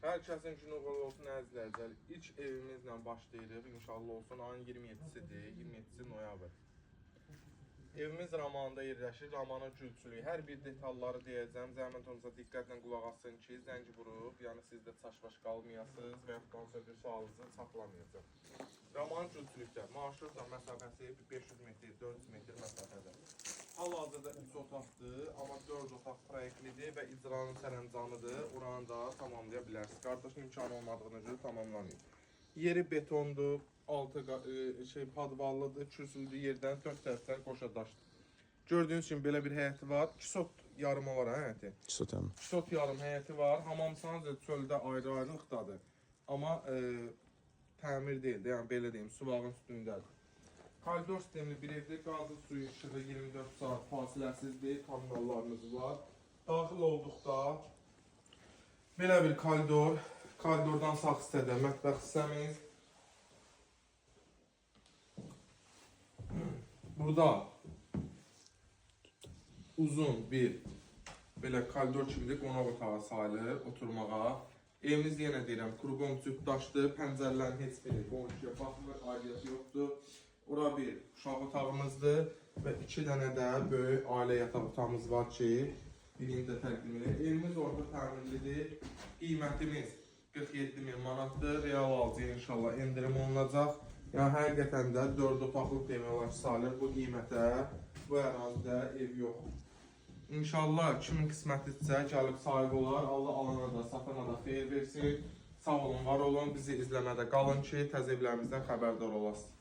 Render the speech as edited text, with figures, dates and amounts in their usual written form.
Hər kəsin günü uğurlu olsun əzizlər. İlk evimizlə başlayırıq. İnşallah olsun ayın 27-sidir. 27 noyabr. Evimiz Ramanında yerləşir. Ramanın gülçülüyü. Hər bir detalları deyəcəm. Zəhmət olunsa diqqətlə qulaq asın ki, zəng vurub, yəni siz də çaş-baş qalmayasınız və yaxud da bir sualınızı saxlamayacaq. Ramanın gülçülükdə marşrutla məsafəsi 500 metr, 400 metr məsafədə. Hal-hazırda 3 otaqdır, amma 4 otaq proyektlidir və icranın sərəncamıdır. Oranı da tamamlaya bilərsiniz. Qardaşın imkanı olmadığına görə tamamlanıyor. Yeri betondur, altı padvallıdır, kürsülü yerdən 4 tərəfdən qoşa daşdır. Gördüyünüz kimi belə bir həyəti var. 2 sot yarımı var həyəti. 2 sot yarım həyəti var. Hamamsanız çöldə ayrı-ayrılıqdadır. Amma təmir deyil, yəni belə deyim, suvağın üstündədir. Koridor sistemli bir evdir. Qazı suyu işığı 24 saat fasiləsizdir. Kommunallarımız var. Daxil olduqda belə bir koridor. Koridordan sağ hissədə mətbəx hissəmiz. Burada uzun bir belə koridor kimidir. Qonaq otağı sayılır oturmağa. Evimiz yenə deyirəm, kurqon cüt daşdır. Pəncərələrin heç biri qonşuya baxmır, aidiyyəti yoxdur. Ora bir uşaq otağımızdır və 2 dənə də böyük ailə yataq otağımız var ki, birini də təqdim edir. Evimiz orada təmirlidir. Qiymətimiz 47.000 manatdır. Real alıcıya inşallah endirim olunacaq. Yəni həqiqətən də 4 otaqlıq demək olar ki, salır bu qiymətə, bu ərazidə ev yoxdur. İnşallah kimin qismətidirsə gəlib sahib olar. Allah alana da, satana da xeyir versin. Sağ olun, var olun. Bizi izləmədə qalın ki, təzə evlərimizdən xəbərdar olasınız.